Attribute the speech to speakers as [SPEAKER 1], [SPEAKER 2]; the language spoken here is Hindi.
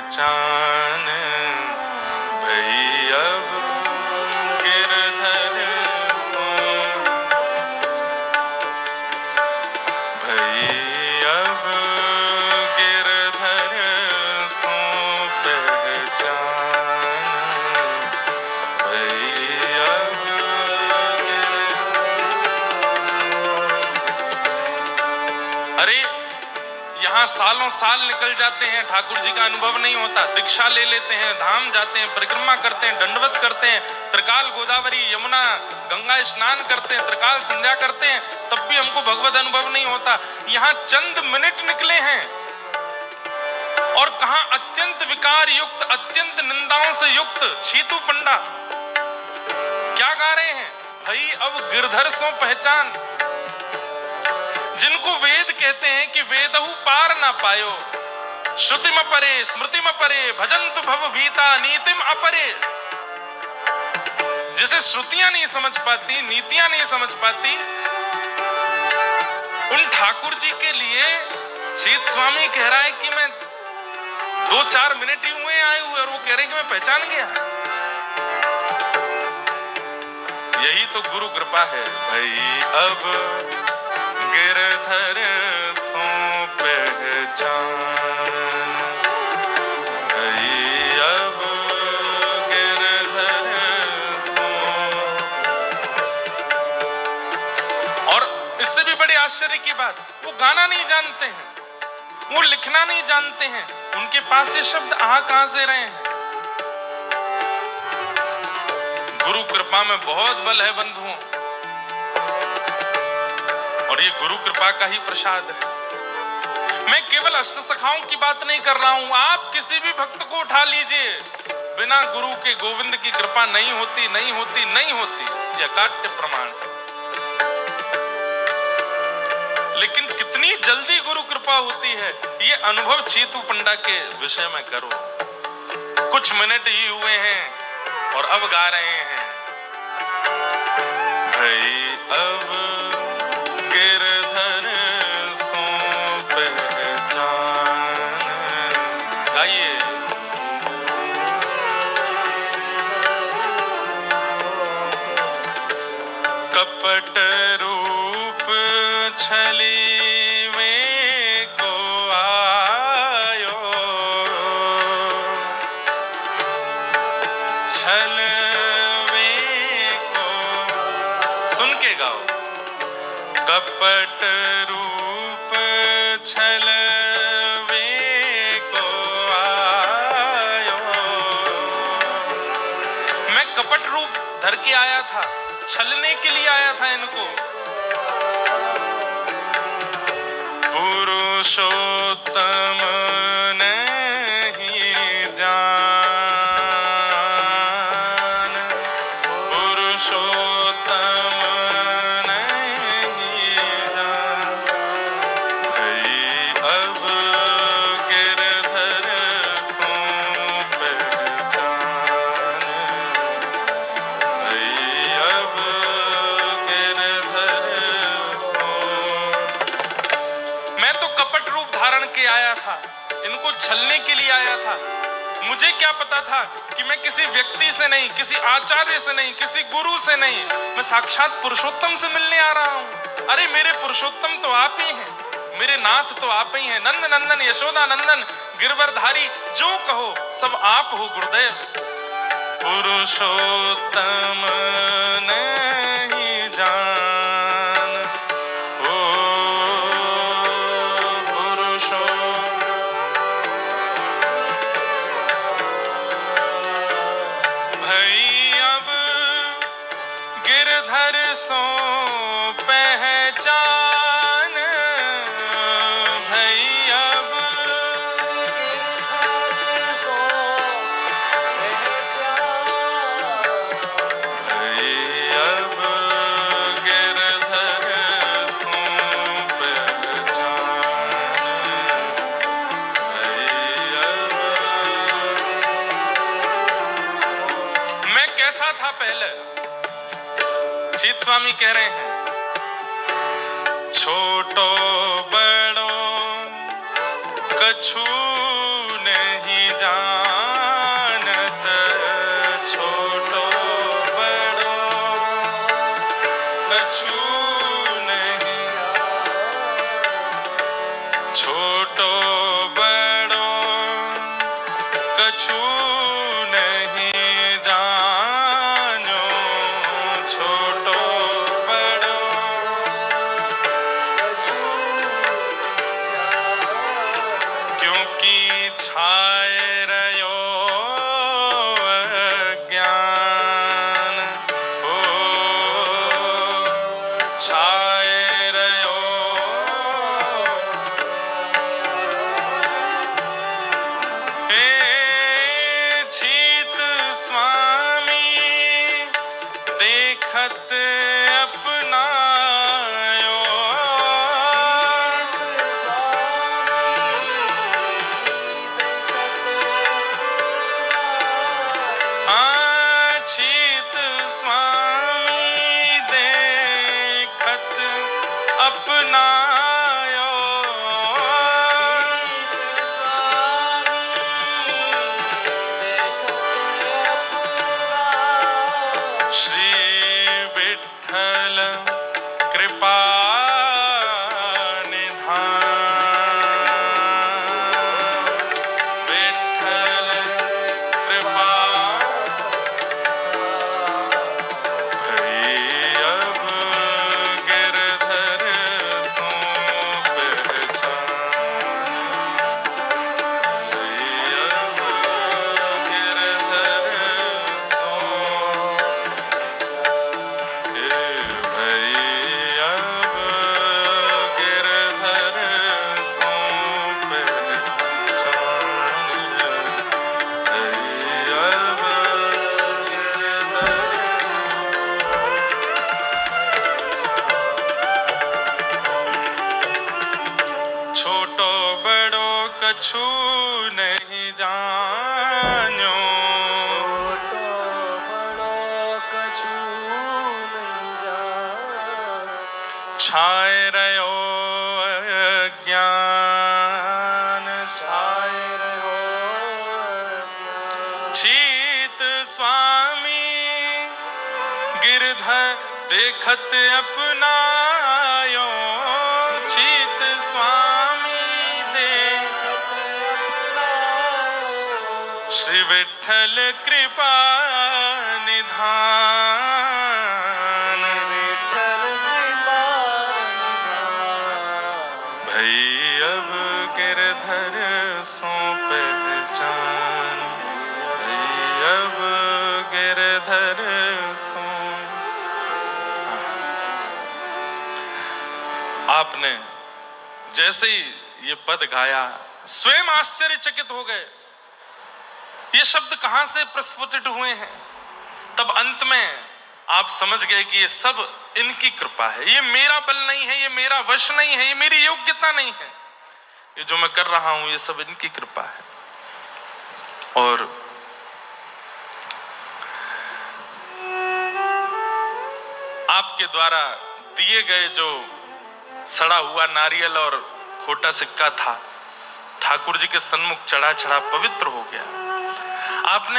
[SPEAKER 1] पहचान भई अब गिरधर सो भई अब गिरधर सो पहचान भई अब अरे यहाँ सालों साल निकल जाते हैं, ठाकुर जी का अनुभव नहीं होता, दीक्षा ले लेते हैं, धाम जाते हैं, परिक्रमा करते हैं, दंडवत करते हैं, त्रिकाल गोदावरी यमुना गंगा स्नान करते हैं, त्रिकाल संध्या करते हैं, तब भी हमको भगवत अनुभव नहीं होता। यहाँ चंद मिनट निकले हैं और कहां अत्यंत विकार युक्त, अत्यंत निंदाओं से युक्त छीतू पंडा क्या गा रहे हैं? भई अब गिरधर सो पहचान, जिनको वेद कहते हैं कि वेदहु पार ना पायो, श्रुतिम परे स्मृतिम परे भजन्तु भव भीता नीतिम अपरे। जिसे श्रुतियां नहीं समझ पाती, नीतियां नहीं समझ पाती, उन ठाकुर जी के लिए छीत स्वामी कह रहा है कि मैं 2-4 मिनट ही हुए आए हुए और वो कह रहे हैं कि मैं पहचान गया। यही तो गुरु कृपा है। भाई अब गिरधर सो पहचान भई अब गिरधर सो। और इससे भी बड़े आश्चर्य की बात, वो गाना नहीं जानते हैं, वो लिखना नहीं जानते हैं, उनके पास ये शब्द आ कहां से रहे हैं? गुरु कृपा में बहुत बल है बंधुओं, और ये गुरु कृपा का ही प्रसाद है। मैं केवल अष्टसखाओं की बात नहीं कर रहा हूं, आप किसी भी भक्त को उठा लीजिए, बिना गुरु के गोविंद की कृपा नहीं होती, नहीं होती, नहीं होती, यह काट्य प्रमाण है। लेकिन कितनी जल्दी गुरु कृपा होती है, ये अनुभव छीतू पंडा के विषय में करो। कुछ मिनट ही हुए हैं और अब गा रहे हैं भई अब गिरधर सो पहचान। गाइए। कपट रूप छली में को आयो, छल में को सुन के गाओ। कपट रूप छलवे को आयो, मैं कपट रूप धर के आया था, छलने के लिए आया था इनको। पुरुषोत्तम नहीं जान, पुरुषोत्तम आया था, इनको छलने के लिए आया था। मुझे क्या पता था कि मैं किसी व्यक्ति से नहीं, किसी आचार्य से नहीं, किसी गुरु से नहीं, मैं साक्षात पुरुषोत्तम से मिलने आ रहा हूँ। अरे मेरे पुरुषोत्तम तो आप ही हैं, मेरे नाथ तो आप ही हैं, नंद नंदन यशोदा नंदन गिरवरधारी, जो कहो सब आप हो गुरुदेव। पुरुषोत्तम नहीं जान, गिरधर सो पहचान भई अब गिरधर सो पहचान भई अब गिरधर सो पहचान भई अब। मैं कैसा था पहले? छीत स्वामी कह रहे हैं छोटो बड़ो कछु नहीं जानत, छोटो बड़ो कछु नहीं, छोटो बड़ो कछु नहीं जानो, छोटो बड़ो कछु क्योंकि छाए रयो अज्ञान, ओ छाए रयो हे जीत स्वामी देखत अपनायो, जीत स्वामी देखत अपनायो, श्री विठ्ठल कृपा निधान, विठ्ठल कृपा भई अब गिरधर सो पहचान, भई अब गिरधर सो, भई अब गिरधर सो पहचान, भई अब गिरधर, छोटो बड़ो कछु नहीं जानो,
[SPEAKER 2] छोटो बड़ो कछु नहीं जानो,
[SPEAKER 1] छाए रयो अज्ञान, छाए रयो जीत स्वामी गिरधर देखत अपनायो, जीत स्वामी देखत अपनायो, श्री विठ्ठल कृपा निधान,
[SPEAKER 2] विठ्ठल कृपा निधान,
[SPEAKER 1] भई अब गिरधर सो पहचान, भई अब गिरधर सो। आपने जैसे ही ये पद गाया स्वयं आश्चर्यचकित हो गए, ये शब्द कहां से प्रस्फुटित हुए हैं। तब अंत में आप समझ गए कि ये सब इनकी कृपा है, ये मेरा बल नहीं है, ये मेरा वश नहीं है, ये मेरी योग्यता नहीं है, ये जो मैं कर रहा हूं ये सब इनकी कृपा है। और आपके द्वारा दिए गए जो सड़ा हुआ नारियल और खोटा सिक्का था, ठाकुर जी के सन्मुख चढ़ा चढ़ा पवित्र हो गया। आपने